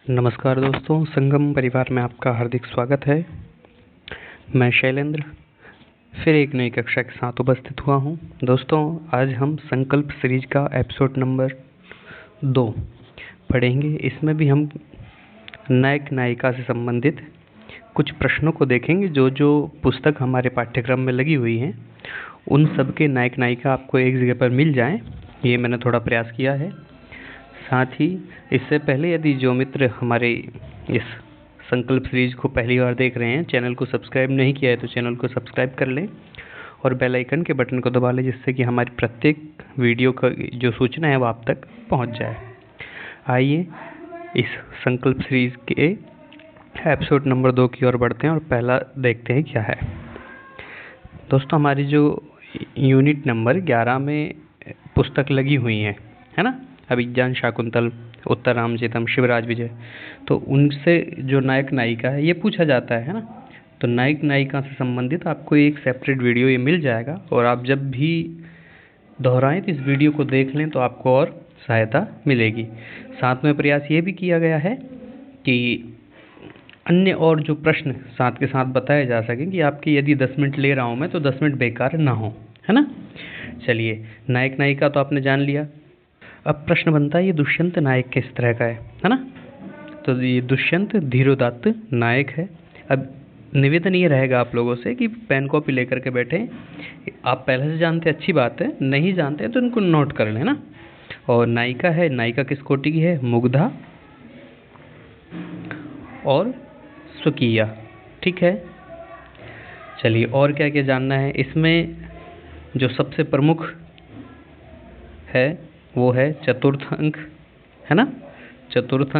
नमस्कार दोस्तों, संगम परिवार में आपका हार्दिक स्वागत है। मैं शैलेंद्र फिर एक नई कक्षा के साथ उपस्थित हुआ हूं। दोस्तों, आज हम संकल्प सीरीज का एपिसोड नंबर 2 पढ़ेंगे। इसमें भी हम नायक नायिका से संबंधित कुछ प्रश्नों को देखेंगे। जो पुस्तक हमारे पाठ्यक्रम में लगी हुई हैं, उन सब के नायक नायिका आपको एक जगह पर मिल जाएं, ये मैंने थोड़ा प्रयास किया है। साथ ही इससे पहले यदि जो मित्र हमारे इस संकल्प सीरीज को पहली बार देख रहे हैं, चैनल को सब्सक्राइब नहीं किया है तो चैनल को सब्सक्राइब कर लें और बेल आइकन के बटन को दबा लें, जिससे कि हमारी प्रत्येक वीडियो का जो सूचना है वो आप तक पहुंच जाए। आइए इस संकल्प सीरीज के एपिसोड नंबर 2 की ओर बढ़ते हैं और पहला देखते हैं क्या है। दोस्तों, हमारी जो यूनिट नंबर 11 में पुस्तक लगी हुई है ना, अभिज्ञान शाकुंतल, उत्तर रामचरितम, शिवराज विजय, तो उनसे जो नायक नायिका है ये पूछा जाता है ना। तो नायक नायिका से संबंधित आपको एक सेपरेट वीडियो ये मिल जाएगा और आप जब भी दोहराएं तो इस वीडियो को देख लें तो आपको और सहायता मिलेगी। साथ में प्रयास ये भी किया गया है कि अन्य और जो प्रश्न साथ के साथ बताए जा सकें कि आपकी यदि 10 मिनट ले रहा हूँ मैं तो 10 मिनट बेकार ना हो, है ना। चलिए, नायक नायिका तो आपने जान लिया। अब प्रश्न बनता है, ये दुष्यंत नायक किस तरह का है ना। तो ये दुष्यंत धीरोदात्त नायक है। अब निवेदन ये रहेगा आप लोगों से कि पेन कॉपी लेकर के बैठे। आप पहले से जानते हैं, अच्छी बात है, नहीं जानते हैं तो इनको नोट कर लें ना। और नायिका है, नायिका किस कोटि की है? मुग्धा और स्वकीया, ठीक है। चलिए, और क्या क्या जानना है इसमें? जो सबसे प्रमुख है वो है चतुर्थ अंक, है ना। चतुर्थ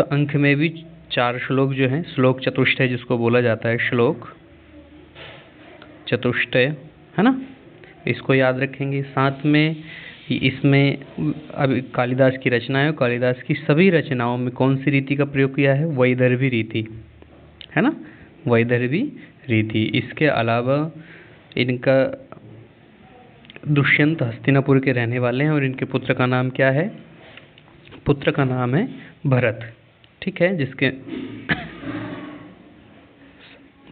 अंक में भी 4 श्लोक जो हैं, श्लोक चतुष्टय जिसको बोला जाता है, श्लोक चतुष्टय, है ना, इसको याद रखेंगे। साथ में इसमें अब कालिदास की रचनाएं, कालिदास की सभी रचनाओं में कौन सी रीति का प्रयोग किया है? वैदर्भी रीति, है ना, वैदर्भी रीति। इसके अलावा इनका दुष्यंत हस्तिनापुर के रहने वाले हैं और इनके पुत्र का नाम क्या है? पुत्र का नाम है भरत, ठीक है, जिसके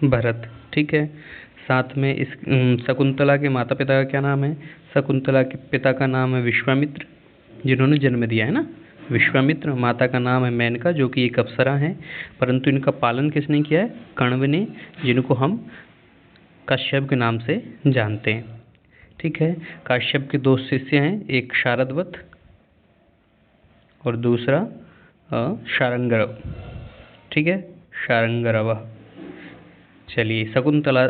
भरत, ठीक है। साथ में इस शकुंतला के माता पिता का क्या नाम है? शकुंतला के पिता का नाम है विश्वामित्र, जिन्होंने जन्म दिया है ना, विश्वामित्र। माता का नाम है मेनका, जो कि एक अप्सरा हैं, परंतु इनका पालन किसने किया है? कण्व ने, जिनको हम कश्यप के नाम से जानते हैं, ठीक है। काश्यप के 2 शिष्य हैं, एक शारदवत और दूसरा शारंगरव, ठीक है, शारंगरव। चलिए, शकुंतला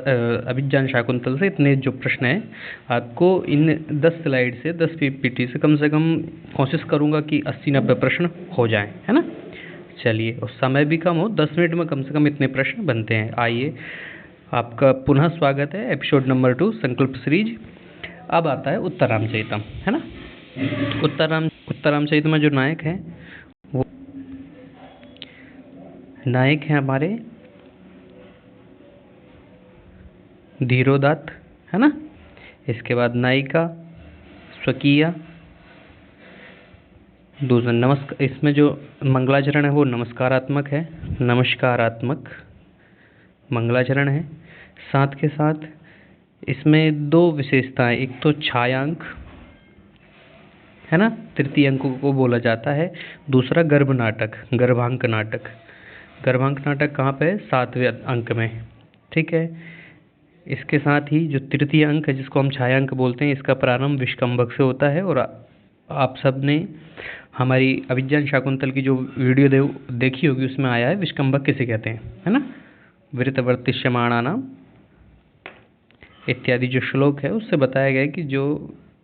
अभिज्ञान शाकुंतल से इतने जो प्रश्न हैं, आपको इन 10 स्लाइड से 10 पीपीटी से कम कोशिश करूँगा कि 80-90 प्रश्न हो जाएं, है ना। चलिए, और समय भी कम हो, 10 मिनट में कम से कम इतने प्रश्न बनते हैं। आइए, आपका पुनः स्वागत है एपिसोड नंबर 2 संकल्प सीरीज। अब आता है उत्तर रामचरितम, है ना। उत्तर रामचरितम में जो नायक हैं वो नायक हैं हमारे धीरोदात्त, है ना। इसके बाद नायिका स्वकीया, दूसरा नमस्कार। इसमें जो मंगलाचरण है वो नमस्कारात्मक है, नमस्कारात्मक मंगलाचरण है। साथ के साथ इसमें 2 विशेषताएं, एक तो छायांक, है ना, तृतीय अंक को बोला जाता है। दूसरा गर्भ नाटक, गर्भांक नाटक। गर्भांक नाटक कहाँ पे है? 7वें अंक में, ठीक है। इसके साथ ही जो तृतीय अंक है, जिसको हम छायांक बोलते हैं, इसका प्रारंभ विष्कंभक से होता है। और आप सब ने हमारी अभिज्ञान शाकुंतल की जो वीडियो देखी होगी, उसमें आया है विष्कंभक किसे कहते हैं, है ना। वृतवर्तिष्यमाणानाम इत्यादि जो श्लोक है, उससे बताया गया है कि जो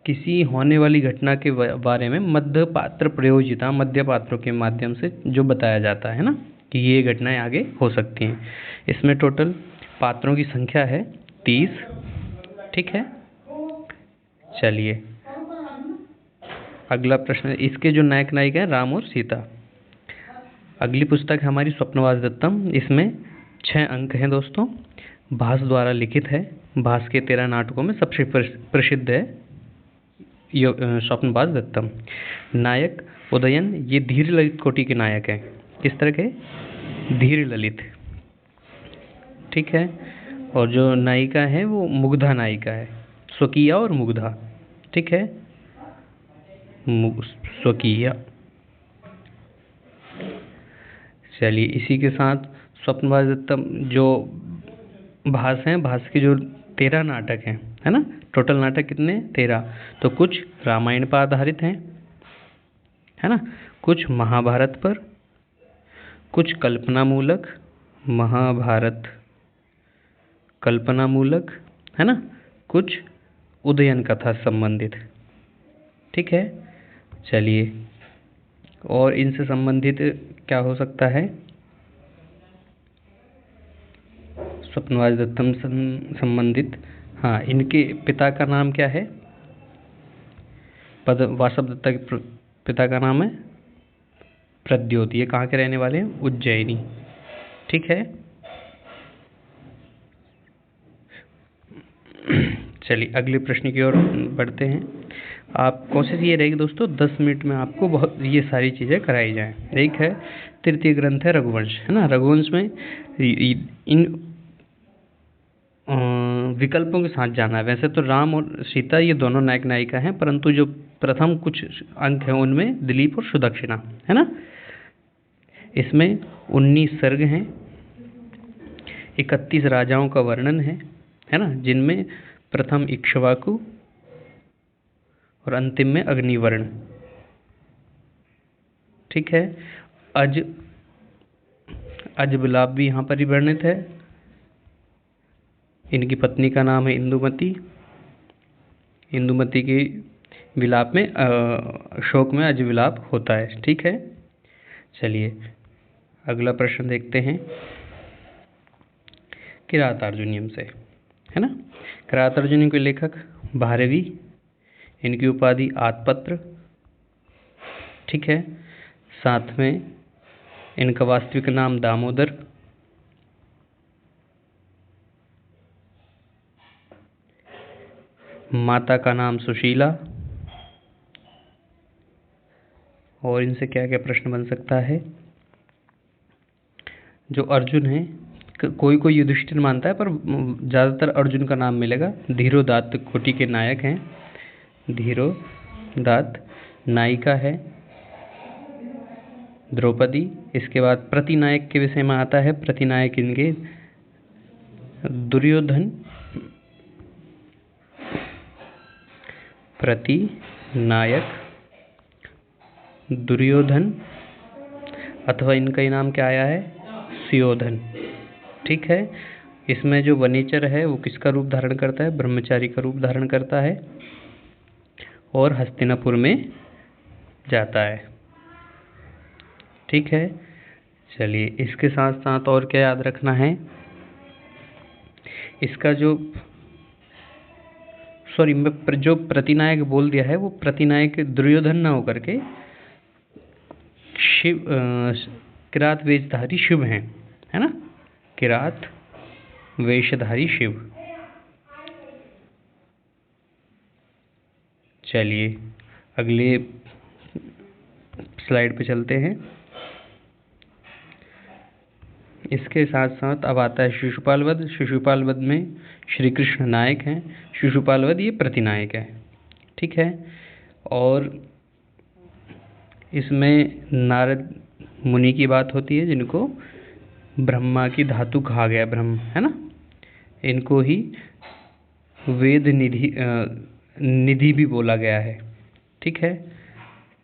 किसी होने वाली घटना के बारे में मध्य पात्र प्रयोजिता, मध्य पात्रों के माध्यम से जो बताया जाता है ना, कि ये घटनाएं आगे हो सकती हैं। इसमें टोटल पात्रों की संख्या है 30, ठीक है। चलिए, अगला प्रश्न, इसके जो नायक नायिका हैं राम और सीता। अगली पुस्तक है हमारी स्वप्नवास दत्तम। इसमें 6 अंक हैं दोस्तों, भास द्वारा लिखित है। भास के 13 नाटकों में सबसे प्रसिद्ध है स्वप्नवास दत्तम। नायक उदयन ये धीर ललित कोटि के नायक हैं। किस तरह के? धीर ललित, ठीक है। और जो नायिका है वो मुग्धा नायिका है, स्वकीया और मुग्धा, ठीक है। स्वकीया। चलिए इसी के साथ स्वप्नवास दत्तम जो भास हैं, भास के जो 13 नाटक हैं, है ना, टोटल नाटक कितने? 13। तो कुछ रामायण पर आधारित हैं, है ना, कुछ महाभारत पर, कुछ कल्पनामूलक, महाभारत कल्पनामूलक, है ना, कुछ उदयन कथा संबंधित, ठीक है। चलिए, और इनसे संबंधित क्या हो सकता है? स्वप्नवास दत्तम संबंधित, हाँ, इनके पिता का नाम क्या है? वासव दत्ता के पिता का नाम है प्रद्योत। ये कहाँ के रहने वाले हैं? उज्जैनी, ठीक है। चलिए अगले प्रश्न की ओर बढ़ते हैं। आप कोशिश ये रहेगी दोस्तों 10 मिनट में आपको बहुत ये सारी चीज़ें कराई जाएं। एक है तृतीय ग्रंथ है रघुवंश, है ना। रघुवंश में इन विकल्पों के साथ जाना है। वैसे तो राम और सीता ये दोनों नायक नायिका हैं, परंतु जो प्रथम कुछ अंक हैं उनमें दिलीप और सुदक्षिणा, है ना। इसमें 19 सर्ग हैं, 31 राजाओं का वर्णन है ना, जिनमें प्रथम इक्ष्वाकु और अंतिम में अग्निवर्ण, ठीक है। अज विलाप भी यहाँ पर ही वर्णित है। इनकी पत्नी का नाम है इंदुमती। इंदुमती के विलाप में शोक में अज विलाप होता है, ठीक है। चलिए अगला प्रश्न देखते हैं किरातार्जुनीयम से, है ना। किरातार्जुनीयम के लेखक भारवी, इनकी उपाधि आत्पत्र, ठीक है। साथ में इनका वास्तविक नाम दामोदर, माता का नाम सुशीला। और इनसे क्या क्या प्रश्न बन सकता है? जो अर्जुन है, कोई कोई युधिष्ठिर मानता है, पर ज़्यादातर अर्जुन का नाम मिलेगा। धीरोदात्त कोटि के नायक हैं। धीरोदात्त, नायिका है द्रौपदी। इसके बाद प्रतिनायक के विषय में आता है। प्रतिनायक इनके दुर्योधन, प्रतिनायक दुर्योधन, अथवा इनका इनाम क्या आया है? सुयोधन, ठीक है। इसमें जो वनेचर है वो किसका रूप धारण करता है? ब्रह्मचारी का रूप धारण करता है और हस्तिनापुर में जाता है, ठीक है। चलिए इसके साथ साथ और क्या याद रखना है? इसका जो जो प्रतिनायक बोल दिया है वो प्रतिनायक दुर्योधन ना होकर के शिव, किरात वेशधारी शिव हैं, है ना। किरात वेशधारी शिव। चलिए अगले स्लाइड पे चलते हैं। इसके साथ साथ अब आता है शिशुपाल वध। शिशुपाल वध में श्री कृष्ण नायक हैं, शिशुपाल वध ये प्रतिनायक है, ठीक है। और इसमें नारद मुनि की बात होती है, जिनको ब्रह्मा की धातु कहा गया, ब्रह्म, है ना। इनको ही वेद निधि भी बोला गया है, ठीक है।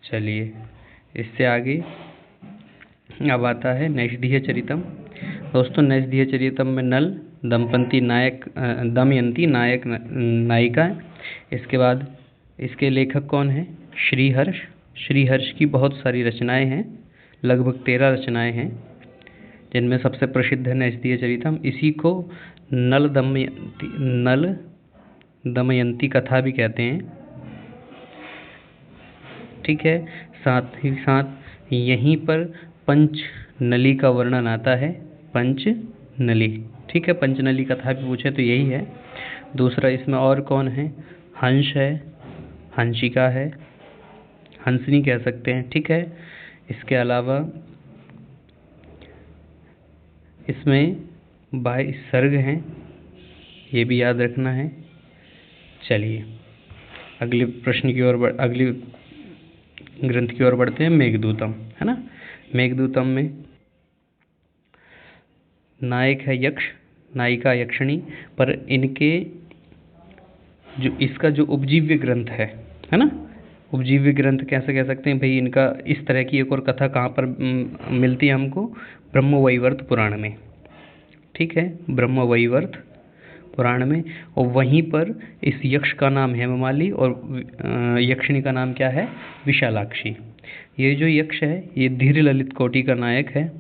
चलिए इससे आगे अब आता है नैषधीय चरितम। दोस्तों नैषधीय चरितम में नल, दमयंती नायक नायिका है। इसके बाद इसके लेखक कौन है? श्रीहर्ष। श्रीहर्ष की बहुत सारी रचनाएं हैं, लगभग 13 रचनाएं हैं, जिनमें सबसे प्रसिद्ध है नैषधीय चरितम। इसी को नल दमयंती कथा भी कहते हैं, ठीक है। साथ ही साथ यहीं पर पंचनली का वर्णन आता है, पंचनली, ठीक है। पंचनली कथा भी पूछे तो यही है। दूसरा इसमें और कौन है? हंस है, हंसिका है, हंसनी कह सकते हैं, ठीक है। इसके अलावा इसमें 22 सर्ग हैं, ये भी याद रखना है। चलिए अगले प्रश्न की ओर अगली ग्रंथ की ओर बढ़ते हैं, मेघदूतम, है ना। मेघदूतम में नायक है यक्ष, नायिका यक्षिणी, पर इनके जो इसका जो उपजीव्य ग्रंथ है ना, उपजीव्य ग्रंथ कैसे कह सकते हैं भाई, इनका इस तरह की एक और कथा कहाँ पर मिलती है हमको, ब्रह्मवैवर्त पुराण में, ठीक है, ब्रह्मवैवर्त पुराण में। और वहीं पर इस यक्ष का नाम हेममाली और यक्षिणी का नाम क्या है, विशालाक्षी। ये जो यक्ष है ये धीर ललित कोटि का नायक है।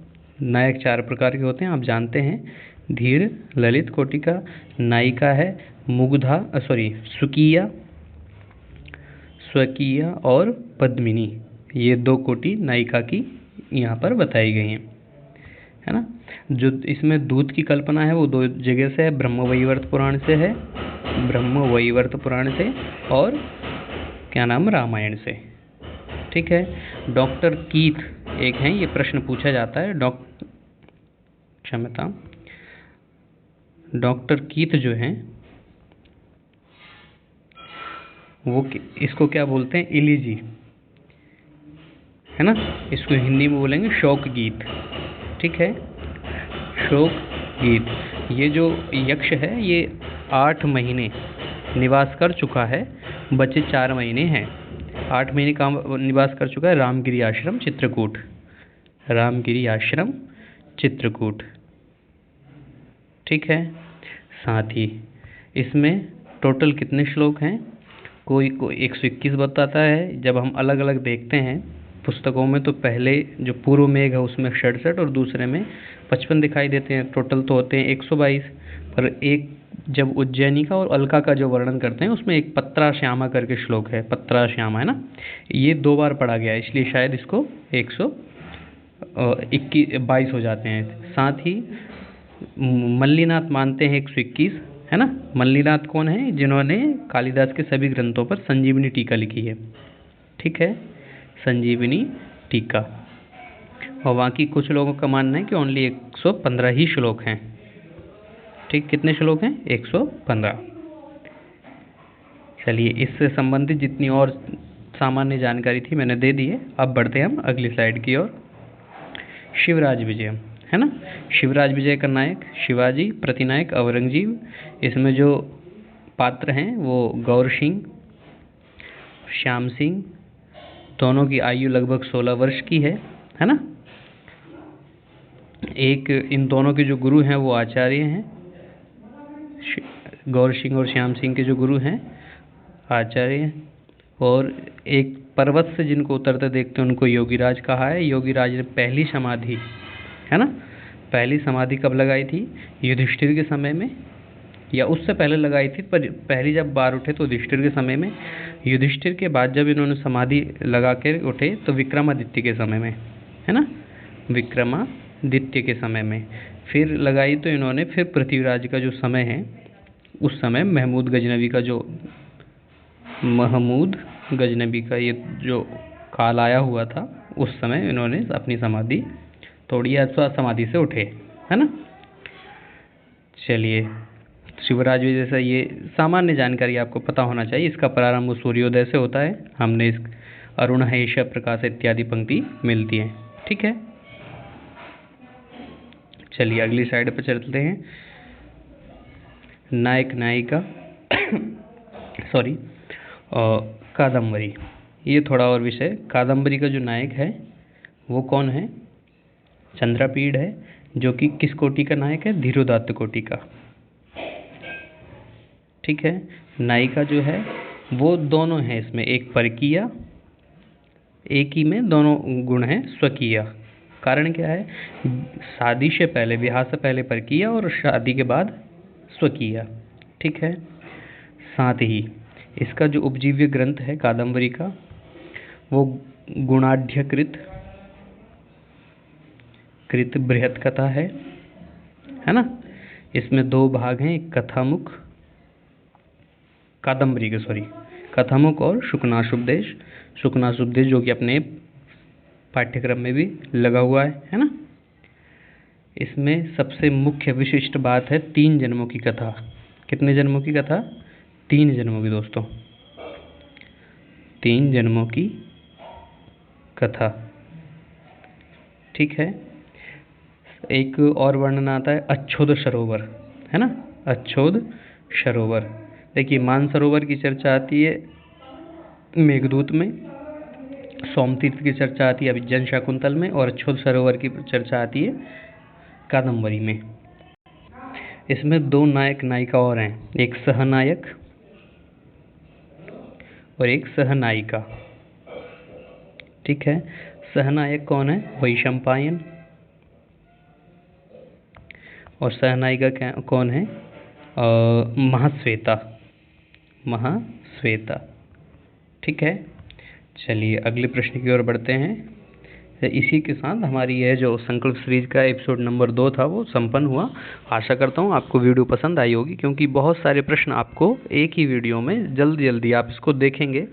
नायक 4 प्रकार के होते हैं, आप जानते हैं। धीर ललित कोटि का, नायिका है मुग्धा स्वकीया, स्वकीया और पद्मिनी, ये 2 कोटि नायिका की यहाँ पर बताई गई हैं, है ना। जो इसमें दूत की कल्पना है वो 2 जगह से है, ब्रह्मवैवर्त पुराण से है, ब्रह्मवैवर्त पुराण से, और क्या नाम, रामायण से, ठीक है। डॉक्टर कीथ एक हैं, ये प्रश्न पूछा जाता है, क्षमता, डॉक्टर कीथ जो हैं वो इसको क्या बोलते हैं, इलीजी, है ना। इसको हिंदी में बोलेंगे शोक गीत, ठीक है, शोक गीत। ये जो यक्ष है ये 8 महीने निवास कर चुका है, बचे 4 महीने हैं। 8 महीने का निवास कर चुका है रामगिरी आश्रम चित्रकूट, रामगिरी आश्रम चित्रकूट, ठीक है। साथ ही इसमें टोटल कितने श्लोक हैं, कोई 121 बताता है। जब हम अलग अलग देखते हैं पुस्तकों में तो पहले जो पूर्व मेघ है उसमें 67 और दूसरे में 55 दिखाई देते हैं, टोटल तो होते हैं 122। पर एक जब उज्जैनी का और अलका का जो वर्णन करते हैं उसमें एक पत्रा श्यामा करके श्लोक है, पत्रा श्यामा, है ना, ये 2 बार पढ़ा गया है, इसलिए शायद इसको 122 हो जाते हैं। साथ ही मल्लीनाथ मानते हैं 121, है ना। मल्लीनाथ कौन है, जिन्होंने कालिदास के सभी ग्रंथों पर संजीवनी टीका लिखी है, ठीक है, संजीवनी टीका। और बाकी कुछ लोगों का मानना है कि ओनली 115 ही श्लोक हैं, ठीक। कितने श्लोक हैं, 115। चलिए इससे संबंधित जितनी और सामान्य जानकारी थी मैंने दे दी है। अब बढ़ते हैं हम अगली स्लाइड की ओर। शिवराज विजय, है ना। शिवराज विजय का नायक शिवाजी, प्रतिनायक औरंगजेब। इसमें जो पात्र हैं वो गौर सिंह, श्याम सिंह, दोनों की आयु लगभग 16 वर्ष की है ना। एक इन दोनों के जो गुरु हैं वो आचार्य हैं, गौर सिंह और श्याम सिंह के जो गुरु हैं आचार्य हैं। और एक पर्वत से जिनको उतरते देखते हैं उनको योगीराज कहा है। योगीराज ने पहली समाधि, है ना, पहली समाधि कब लगाई थी, युधिष्ठिर के समय में, या उससे पहले लगाई थी, पर पहली जब बार उठे तो युधिष्ठिर के समय में। युधिष्ठिर के बाद जब इन्होंने समाधि लगा कर उठे तो विक्रमादित्य के समय में, है ना, विक्रमादित्य के समय में फिर लगाई। तो इन्होंने फिर पृथ्वीराज का जो समय है उस समय महमूद गजनबी का ये जो काल आया हुआ था उस समय इन्होंने अपनी समाधि तोड़ी, अथवा समाधि से उठे, है ना। चलिए शिवराज विजय से ये सामान्य जानकारी आपको पता होना चाहिए। इसका प्रारंभ सूर्योदय से होता है, हमने इस अरुण हैष प्रकाश इत्यादि पंक्ति मिलती है, ठीक है। चलिए अगली साइड पर चलते हैं। नायक नायिका कादम्बरी, ये थोड़ा और विषय। कादम्बरी का जो नायक है वो कौन है, चंद्रपीड़ है, जो कि किस कोटि का नायक है, धीरोदात्त कोटि का, ठीक है। नायिका जो है वो दोनों हैं इसमें, एक परकीया, एक ही में दोनों गुण हैं, स्वकीया। कारण क्या है, शादी से पहले, विवाह से पहले परकीया और शादी के बाद स्वकीया, ठीक है। साथ ही इसका जो उपजीव्य ग्रंथ है कादम्बरी का वो गुणाढ़ कृत बृहत कथा है ना। इसमें 2 भाग हैं, एक कथामुख और शुकनाशुपदेश। सुखना उपदेश, जो कि अपने पाठ्यक्रम में भी लगा हुआ है ना। इसमें सबसे मुख्य विशिष्ट बात है 3 जन्मों की कथा। कितने जन्मों की कथा? 3 जन्मों की दोस्तों, 3 जन्मों की कथा। ठीक है। एक और वर्णन आता है अच्छोद सरोवर, है ना, अच्छोद सरोवर। देखिए, मानसरोवर की चर्चा आती है मेघदूत में, सोमतीर्थ की चर्चा आती है अभिज्ञान शाकुंतल में, और अच्छोद सरोवर की चर्चा आती है कादम्बरी में। इसमें 2 नायक नायिका और हैं, एक सहनायक और एक सहनायिका। ठीक है। सहनायक कौन है? वैशंपायन। और सहनायिका कौन है? महाश्वेता, महाश्वेता। ठीक है। चलिए अगले प्रश्न की ओर बढ़ते हैं। इसी के साथ हमारी यह जो संकल्प सीरीज का एपिसोड नंबर 2 था वो संपन्न हुआ। आशा करता हूँ आपको वीडियो पसंद आई होगी, क्योंकि बहुत सारे प्रश्न आपको एक ही वीडियो में जल्दी आप इसको देखेंगे,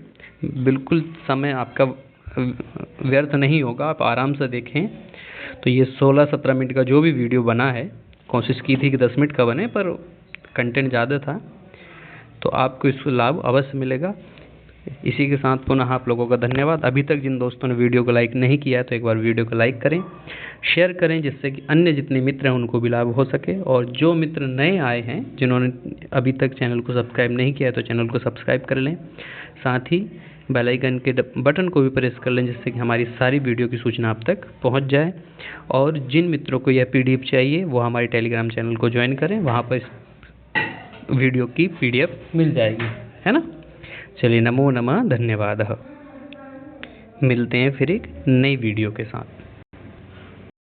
बिल्कुल समय आपका व्यर्थ नहीं होगा, आप आराम से देखें। तो ये 16-17 मिनट का जो भी वीडियो बना है, कोशिश की थी कि 10 मिनट का बने, पर कंटेंट ज़्यादा था, तो आपको इसका लाभ अवश्य मिलेगा। इसी के साथ पुनः आप लोगों का धन्यवाद। अभी तक जिन दोस्तों ने वीडियो को लाइक नहीं किया है तो एक बार वीडियो को लाइक करें, शेयर करें, जिससे कि अन्य जितने मित्र हैं उनको भी लाभ हो सके। और जो मित्र नए आए हैं, जिन्होंने अभी तक चैनल को सब्सक्राइब नहीं किया है, तो चैनल को सब्सक्राइब कर लें, साथ ही बेल आइकन के बटन को भी प्रेस कर लें, जिससे कि हमारी सारी वीडियो की सूचना आप तक पहुंच जाए। और जिन मित्रों को यह PDF चाहिए वो हमारे टेलीग्राम चैनल को ज्वाइन करें, वहाँ पर इस वीडियो की PDF मिल जाएगी, है ना। चलिए, नमो नमः, धन्यवाद। मिलते हैं फिर एक नई वीडियो के साथ।